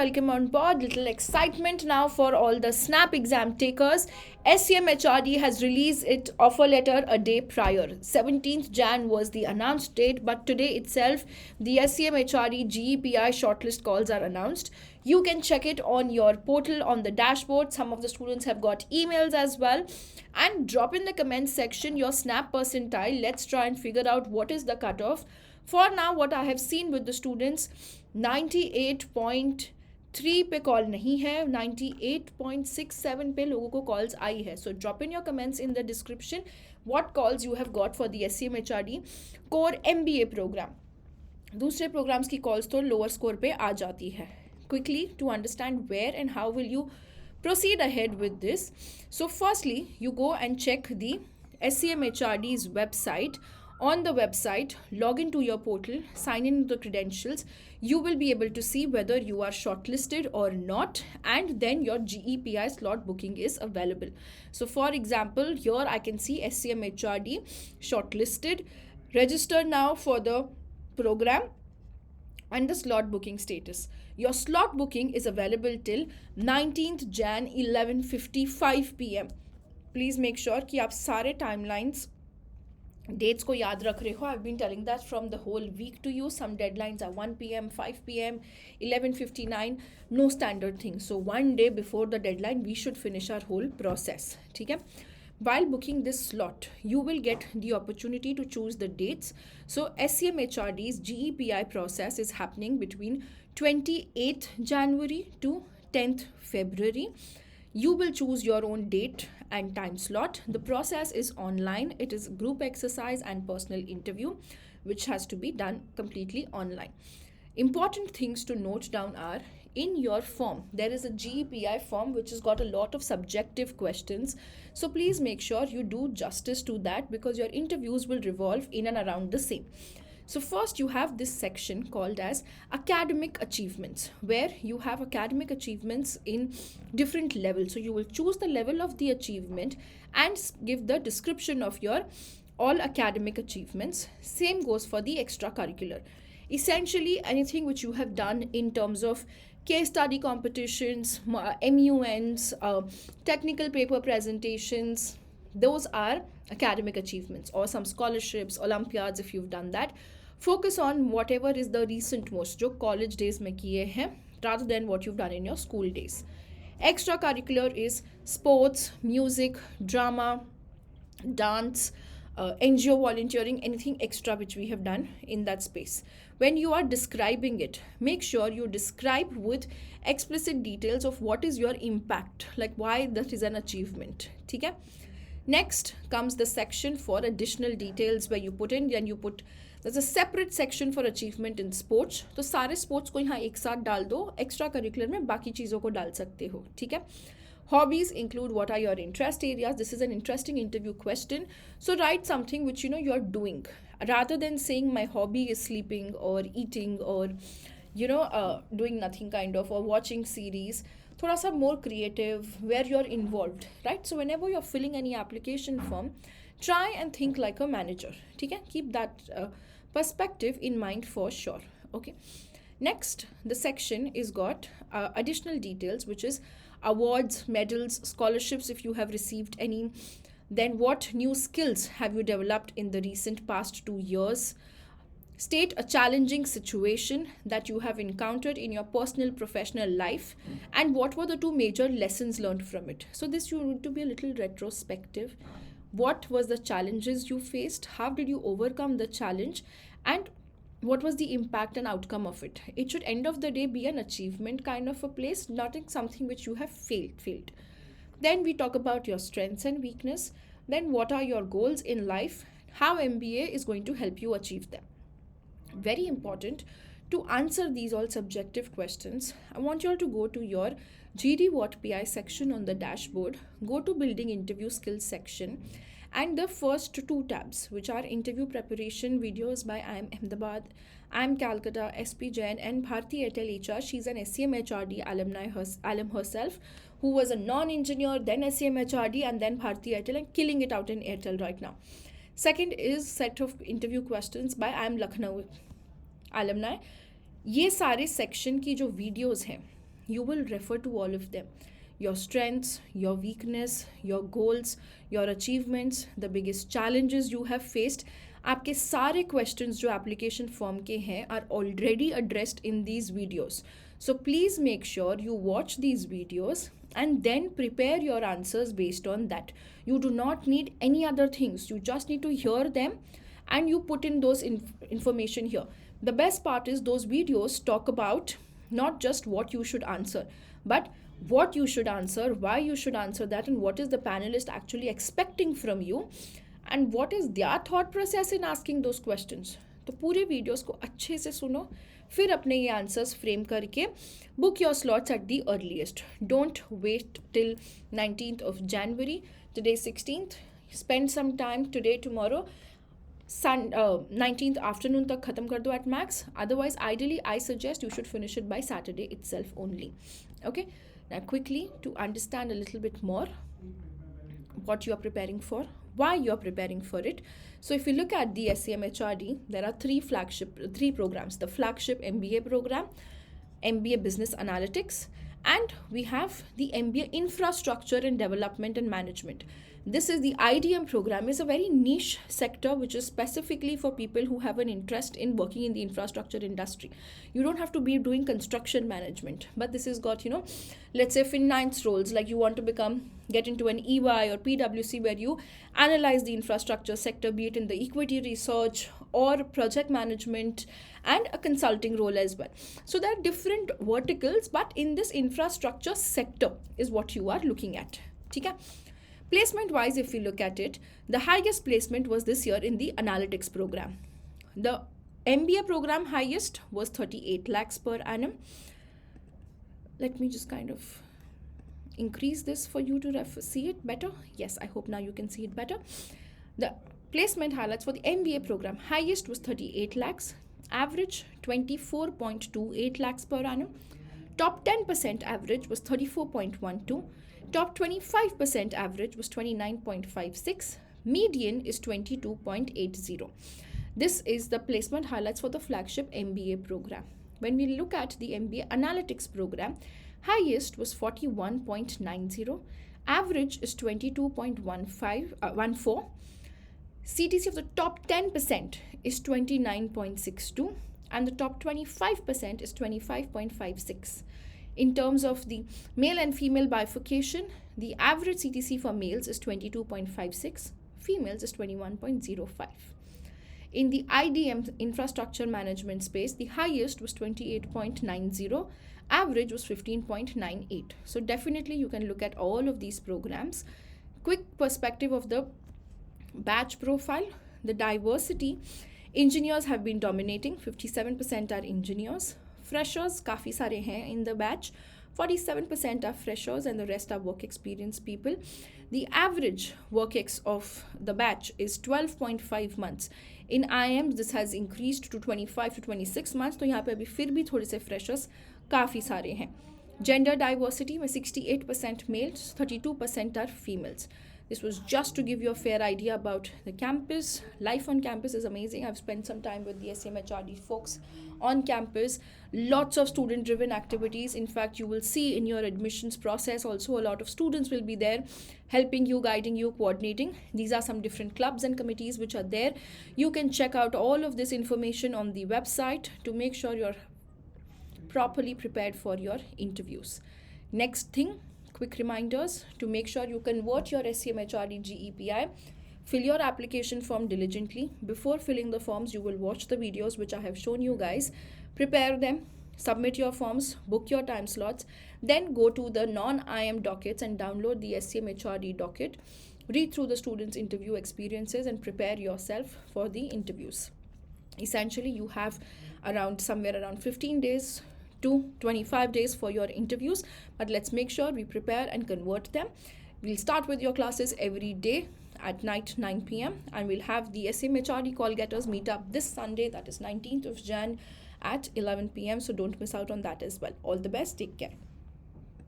Welcome on board. Little excitement now for all the SNAP exam takers. SCMHRD has released its offer letter a day prior. 17th Jan was the announced date, but today itself the SCMHRD GEPI shortlist calls are announced. You can check it on your portal on the dashboard. Some of the students have got emails as well. And drop in the comments section your SNAP percentile. Let's try and figure out what is the cutoff. For now, what I have seen with the students, 98.3 पे call नहीं है, 98.67 पे लोगों को calls आई है. So drop in your comments in the description what calls you have got for the SCMHRD core MBA programme. दूसरे programmes की कॉल्स तो लोअर स्कोर पे आ जाती है. Quickly to understand where and how will you proceed ahead with this. So firstly, you go and check the SCMHRD's website. On the website, log into your portal, sign in the credentials. You will be able to see whether you are shortlisted or not, and then your GEPI slot booking is available. So for example, here I can see SCMHRD shortlisted, register now for the program, and the slot booking status. Your slot booking is available till 19th Jan 11:55 PM. Please make sure कि आप सारे timelines dates को याद रख रहे हो. I've been telling that from the whole week to you. Some deadlines are 1 PM, 5 PM, 11:59. No standard thing. So one day before the deadline, we should finish our whole process. ठीक है? While booking this slot, you will get the opportunity to choose the dates. So SCMHRD's GEPI process is happening between 28th January to 10th February. You will choose your own date and time slot. The process is online. It is group exercise and personal interview, which has to be done completely online. Important things to note down are, in your form, there is a GEPI form which has got a lot of subjective questions. So please make sure you do justice to that, because your interviews will revolve in and around the same. So first you have this section called as academic achievements, where you have academic achievements in different levels. So you will choose the level of the achievement and give the description of your all academic achievements. Same goes for the extracurricular. Essentially anything which you have done in terms of case study competitions, MUNs, technical paper presentations, those are academic achievements, or some scholarships, Olympiads if you've done that. Focus on whatever is the recent most, जो college days में किए हैं, rather than what you've done in your school days. Extracurricular is sports, music, drama, dance, NGO volunteering, anything extra which we have done in that space. When you are describing it, make sure you describe with explicit details of what is your impact, like why that is an achievement. ठीक है? Next comes the section for additional details, where you put in, and you put, there's a separate section for achievement in sports. तो सारे sports को यहाँ एक साथ डाल दो, extra curricular में बाकी चीज़ों को डाल सकते हो. ठीक है? Hobbies include what are your interest areas. This is an interesting interview question. So write something which you know you're doing, rather than saying my hobby is sleeping or eating or doing nothing kind of, or watching series. थोड़ा सा more creative, where you're involved, right? So whenever you're filling any application form, try and think like a manager. ठीक है? Keep that perspective in mind for sure. Okay. Next, the section is got additional details, which is awards, medals, scholarships if you have received any. Then what new skills have you developed in the recent past 2 years? State a challenging situation that you have encountered in your personal professional life, and what were the 2 major lessons learned from it. So this you need to be a little retrospective. What was the challenges you faced? How did you overcome the challenge? And what was the impact and outcome of it? It should end of the day be an achievement kind of a place, not something which you have failed. Then we talk about your strengths and weakness. Then what are your goals in life? How MBA is going to help you achieve them. Very important to answer these all subjective questions. I want you all to go to your GD What PI section on the dashboard, go to building interview skills section, and the first 2 tabs, which are interview preparation videos by IIM Ahmedabad, IIM Calcutta, SPJain, and Bharti Airtel HR. She's an SCMHRD alum herself, who was a non-engineer, then SCMHRD, and then Bharti Airtel, and killing it out in Airtel right now. Second is set of interview questions by IIM Lucknow alumni. ये सारे section की जो videos हैं, you will refer to all of them. Your strengths, your weakness, your goals, your achievements, the biggest challenges you have faced. आपके सारे questions जो application form के हैं are already addressed in these videos. So please make sure you watch these videos and then prepare your answers based on that. You do not need any other things. You just need to hear them and you put in those information here. The best part is those videos talk about not just what you should answer, but what you should answer, why you should answer that, and what is the panelist actually expecting from you, and what is their thought process in asking those questions. तो पूरे videos को अच्छे से सुनो, फिर अपने ये answers frame करके book your slots at the earliest. Don't wait till 19th of January. Today 16th. Spend some time today, tomorrow. 19th afternoon तक खत्म कर दो at max. Otherwise, ideally, I suggest you should finish it by Saturday itself only. Okay. Now, quickly, to understand a little bit more what you are preparing for, why you are preparing for it. So if you look at the SCMHRD, there are three programs: the flagship MBA program, MBA Business Analytics, and we have the MBA Infrastructure and Development and Management. This is the IDM program. Is a very niche sector which is specifically for people who have an interest in working in the infrastructure industry. You don't have to be doing construction management, but this has got, let's say finance roles, like you want to get into an EY or PwC where you analyze the infrastructure sector, be it in the equity research or project management, and a consulting role as well. So there are different verticals, but in this infrastructure sector is what you are looking at. Okay? Placement wise, if we look at it, the highest placement was this year in the analytics program. The MBA program highest was 38 lakhs per annum. Let me just kind of increase this for you to see it better. Yes, I hope now you can see it better. The placement highlights for the MBA program highest was 38 lakhs, average 24.28 lakhs per annum. Top 10% average was 34.12. Top 25% average was 29.56. Median is 22.80. This is the placement highlights for the flagship MBA program. When we look at the MBA analytics program, highest was 41.90. Average is 22.14. CTC of the top 10% is 29.62 and the top 25% is 25.56. In terms of the male and female bifurcation, the average CTC for males is 22.56, females is 21.05. In the IDM infrastructure management space, the highest was 28.90, average was 15.98. So definitely you can look at all of these programs. Quick perspective of the batch profile, the diversity, engineers have been dominating, 57% are engineers. Freshers काफ़ी सारे हैं in the batch, 47% are freshers and the rest are work experienced people. The average work ex of the batch is 12.5 months. In IIMs this has increased to 25 to 26 months, तो यहाँ पे अभी फिर भी थोड़े से freshers काफ़ी सारे हैं. Gender diversity में 68% males, 32% are females. This was just to give you a fair idea about the campus. Life on campus is amazing. I've spent some time with the SCMHRD folks on campus. Lots of student-driven activities. In fact, you will see in your admissions process also a lot of students will be there helping you, guiding you, coordinating. These are some different clubs and committees which are there. You can check out all of this information on the website to make sure you're properly prepared for your interviews. Next thing, quick reminders to make sure you convert your SCMHRD GEPI. Fill your application form diligently. Before filling the forms, you will watch the videos which I have shown you guys. Prepare them, submit your forms, book your time slots, then go to the non-IIM dockets and download the SCMHRD docket. Read through the students' interview experiences and prepare yourself for the interviews. Essentially, you have somewhere around 15 days to 25 days for your interviews, but let's make sure we prepare and convert them. We'll start with your classes every day at night 9 p.m. and we'll have the SCMHRD call getters meet up this Sunday, that is 19th of Jan at 11 p.m. So don't miss out on that as well. All the best. Take care.